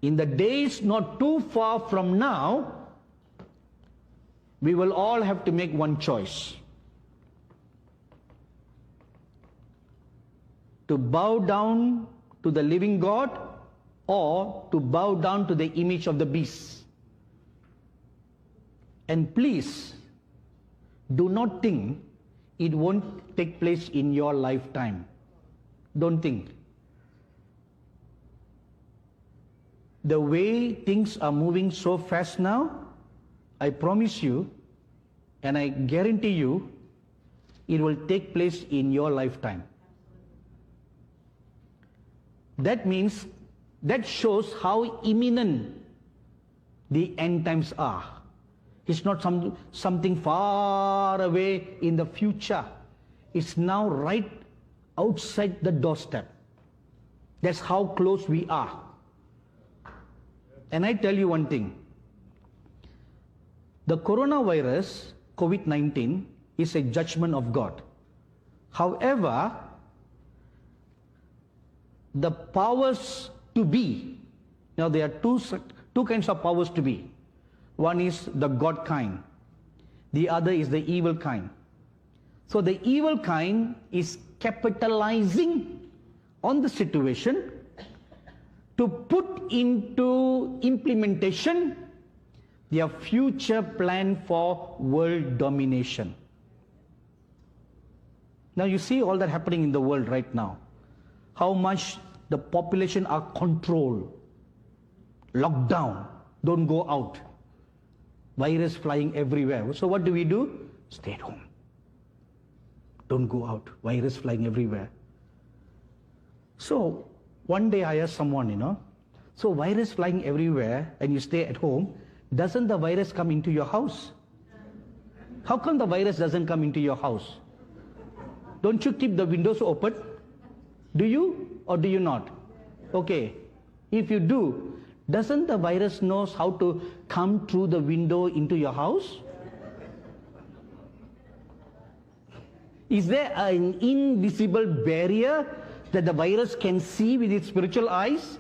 In the days not too far from now, we will all have to make one choice. To bow down to the living God or to bow down to the image of the beast. And please, do not think it won't take place in your lifetime. Don't think. The way things are moving so fast now, I promise you, and I guarantee you, it will take place in your lifetime. That means, that shows how imminent the end times are. It's not something far away in the future. It's now right outside the doorstep. That's how close we are. And I tell you one thing. The coronavirus, COVID-19, is a judgment of God. However, the powers to be, now there are two kinds of powers to be. One is the God kind. The other is the evil kind. So the evil kind is capitalizing on the situation to put into implementation their future plan for world domination. Now you see all that happening in the world right now. How much the population are controlled, locked down, don't go out. Virus flying everywhere. So what do? Stay at home. Don't go out. Virus flying everywhere. So one day I asked someone, so virus flying everywhere and you stay at home, doesn't the virus come into your house? How come the virus doesn't come into your house? Don't you keep the windows open? Do you or do you not? Okay. If you do, doesn't the virus knows how to come through the window into your house? Is there an invisible barrier that the virus can see with its spiritual eyes?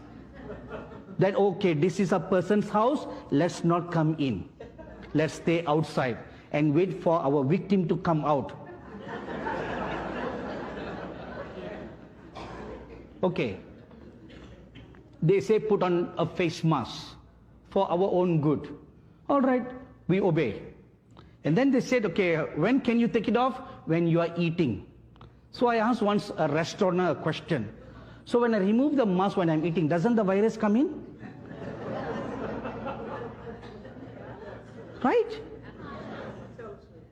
That, okay, this is a person's house, let's not come in. Let's stay outside and wait for our victim to come out. Okay. They say put on a face mask for our own good. All right, we obey. And then they said, okay, when can you take it off? When you are eating. So I asked once a restaurateur a question. So when I remove the mask when I'm eating, doesn't the virus come in? Right?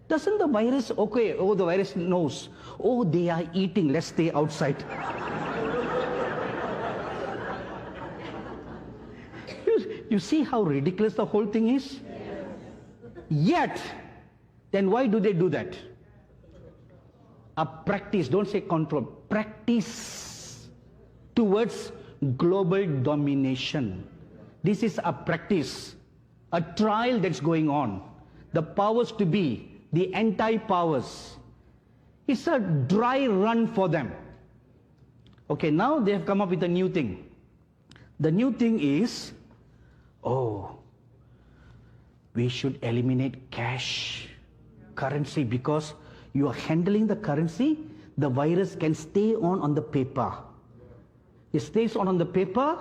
Doesn't the virus, okay, the virus knows. Oh, they are eating, let's stay outside. You see how ridiculous the whole thing is? Yet, then why do they do that? A practice, don't say control, practice towards global domination. This is a practice, a trial that's going on. The powers to be, the anti-powers. It's a dry run for them. Okay, now they have come up with a new thing. The new thing is, we should eliminate cash, currency, because you are handling the currency, the virus can stay on the paper. It stays on the paper,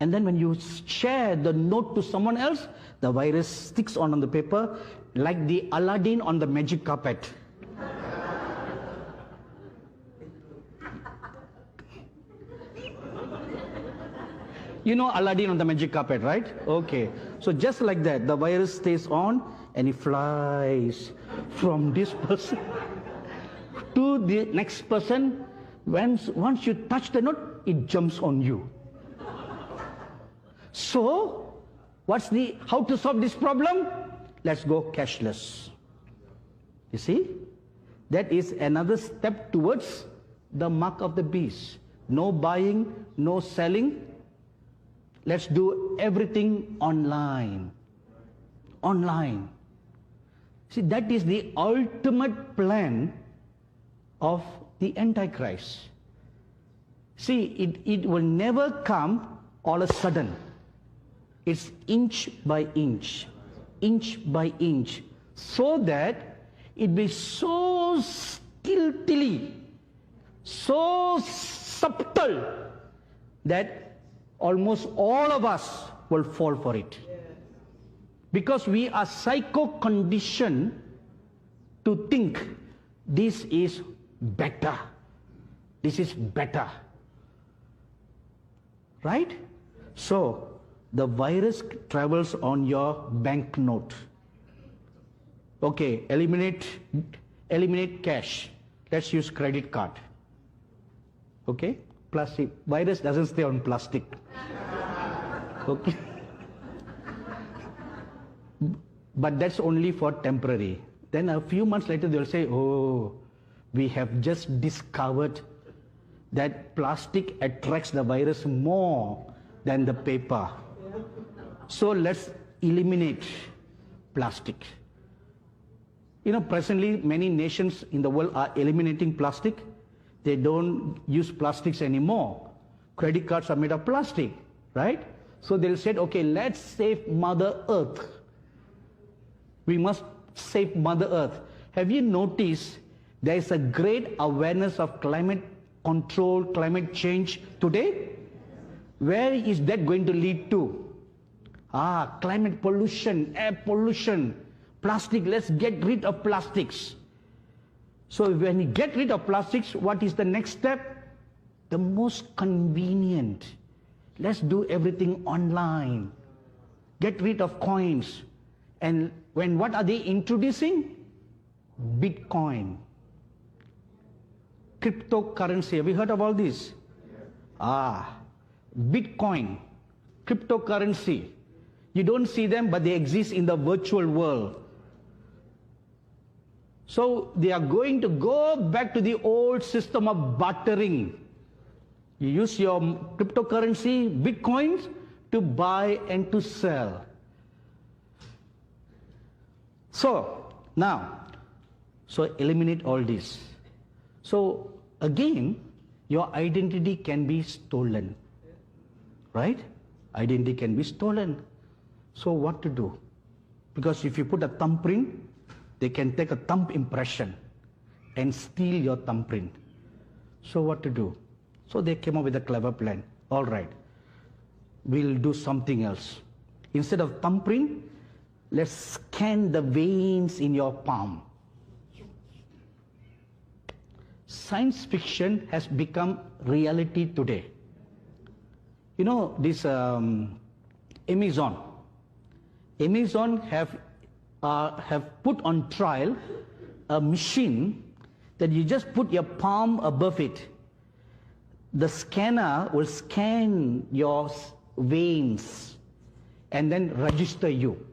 and then when you share the note to someone else, the virus sticks on the paper like the Aladdin on the magic carpet. You know Aladdin on the magic carpet, right? Okay. So just like that, the virus stays on and it flies from this person to the next person. Once you touch the note, it jumps on you. So, how to solve this problem? Let's go cashless. You see? That is another step towards the mark of the beast. No buying, no selling. Let's do everything online. Online. See, that is the ultimate plan of the Antichrist. See, it will never come all of a sudden. It's inch by inch, so that it be so stealthily, so subtle, that almost all of us will fall for it. Because we are psycho-conditioned to think this is better. This is better. Right? So, the virus travels on your banknote. Okay, eliminate cash. Let's use credit card. Okay? Plastic. Virus doesn't stay on plastic. Okay? But that's only for temporary. Then a few months later they'll say, oh, we have just discovered that plastic attracts the virus more than the paper. So let's eliminate plastic. You know, presently many nations in the world are eliminating plastic. They don't use plastics anymore. Credit cards are made of plastic, right? So they'll say, okay, let's save Mother Earth. We must save Mother Earth. Have you noticed there is a great awareness of climate control, climate change today? Where is that going to lead to? Climate pollution, air pollution, plastic. Let's get rid of plastics. So when you get rid of plastics, what is the next step? The most convenient. Let's do everything online. Get rid of coins. And what are they introducing? Bitcoin. Cryptocurrency. Have you heard about this? Bitcoin. Cryptocurrency. You don't see them, but they exist in the virtual world. So they are going to go back to the old system of bartering. You use your cryptocurrency, bitcoins, to buy and to sell. So now, eliminate all this. So again, your identity can be stolen, right? Identity can be stolen. So what to do? Because if you put a thumbprint, they can take a thumb impression and steal your thumbprint. So what to do? So they came up with a clever plan. All right, we'll do something else. Instead of thumbprint, let's scan the veins in your palm. Science fiction has become reality today. You know, this Amazon have put on trial a machine that you just put your palm above it. The scanner will scan your veins and then register you.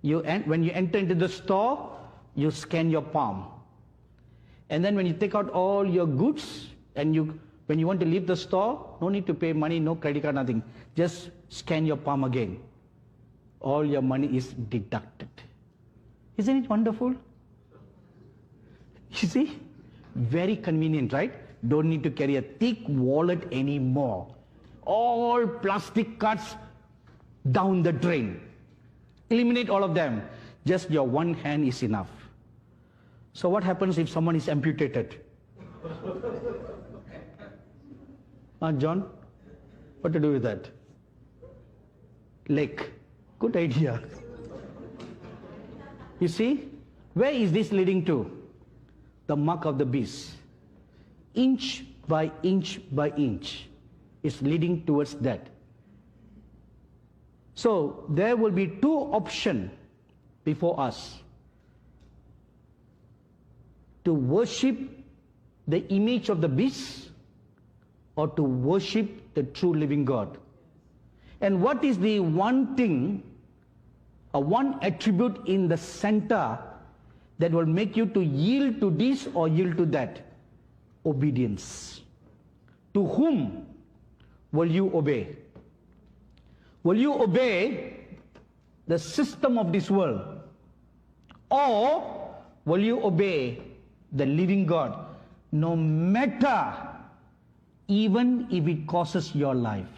When you enter into the store, you scan your palm. And then when you take out all your goods and when you want to leave the store, no need to pay money, no credit card, nothing. Just scan your palm again. All your money is deducted. Isn't it wonderful? You see? Very convenient, right? Don't need to carry a thick wallet anymore. All plastic cards down the drain. Eliminate all of them. Just your one hand is enough. So what happens if someone is amputated? John, what to do with that? Leg. Good idea. You see, where is this leading to? The mark of the beast. Inch by inch by inch is leading towards that. So there will be two options before us. To worship the image of the beast or to worship the true living God. And what is the one thing, one attribute in the center that will make you to yield to this or yield to that? Obedience. To whom will you obey? Will you obey the system of this world? Or will you obey the living God, no matter, even if it costs your life?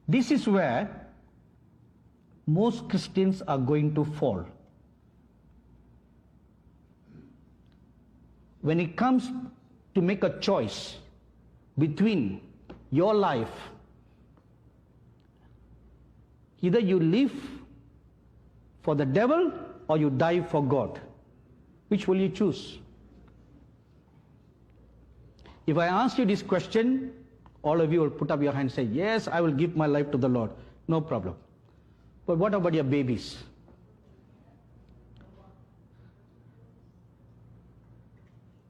This is where most Christians are going to fall. When it comes to make a choice between your life, either you live for the devil or you die for God. Which will you choose? If I ask you this question, all of you will put up your hand and say, yes, I will give my life to the Lord. No problem. But what about your babies?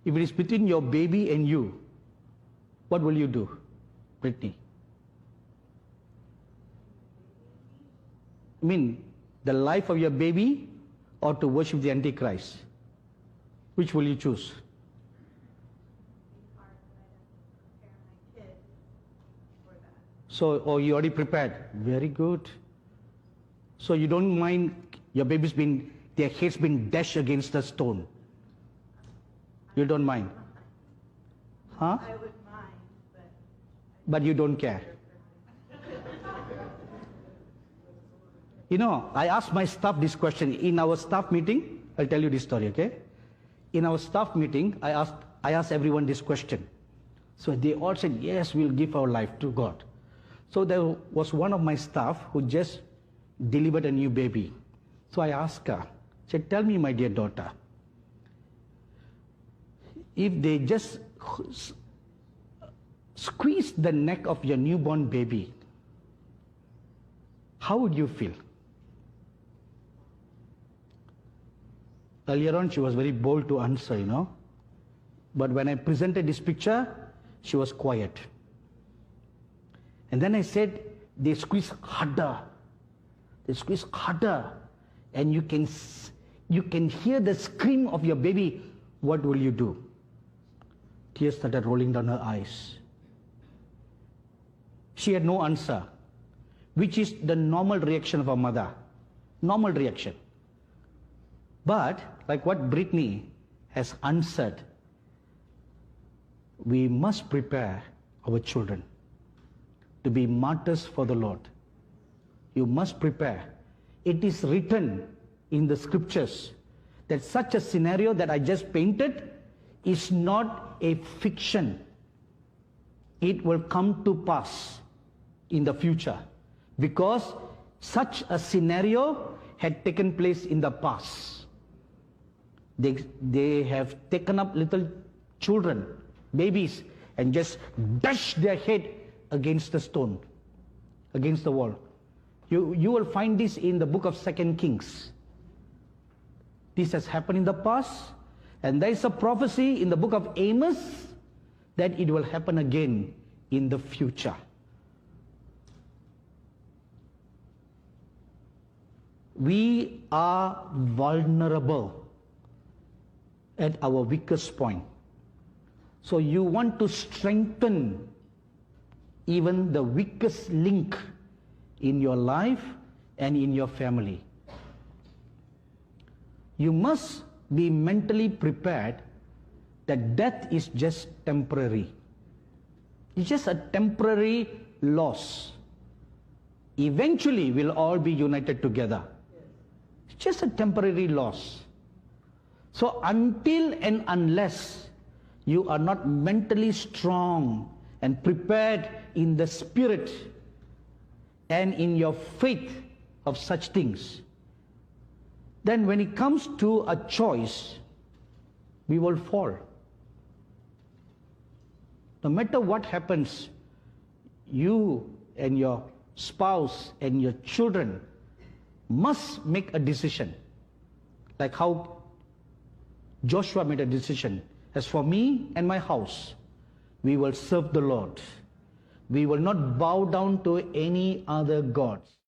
If it is between your baby and you, what will you do, Brittany? I mean, the life of your baby or to worship the Antichrist? Which will you choose? So, oh, you already prepared. Very good. So you don't mind your baby's been, their heads been dashed against the stone. You don't mind? Huh? I would mind, but you don't care. You know, I asked my staff this question in our staff meeting. I'll tell you this story, okay? In our staff meeting, I asked everyone this question. So they all said, yes, we'll give our life to God. So there was one of my staff who just delivered a new baby. So I asked her, I said, tell me, my dear daughter, if they just squeeze the neck of your newborn baby, how would you feel? Earlier on, she was very bold to answer, you know. But when I presented this picture, she was quiet. And then I said, they squeeze harder. They squeeze harder. And you can hear the scream of your baby. What will you do? Tears started rolling down her eyes. She had no answer, which is the normal reaction of a mother. Normal reaction. But, like what Brittany has answered, we must prepare our children to be martyrs for the Lord. You must prepare. It is written in the scriptures that such a scenario that I just painted is not a fiction. It will come to pass in the future because such a scenario had taken place in the past. They have taken up little children, babies, and just dashed their head against the stone, against the wall. You will find this in the book of 2 Kings. This has happened in the past, and there is a prophecy in the book of Amos that it will happen again in the future. We are vulnerable at our weakest point. So you want to strengthen even the weakest link in your life and in your family. You must be mentally prepared that death is just temporary. It's just a temporary loss. Eventually we'll all be united together. It's just a temporary loss. So until and unless you are not mentally strong and prepared in the spirit and in your faith of such things, then when it comes to a choice, we will fall. No matter what happens, you and your spouse and your children must make a decision. Like how Joshua made a decision. As for me and my house, we will serve the Lord. We will not bow down to any other gods.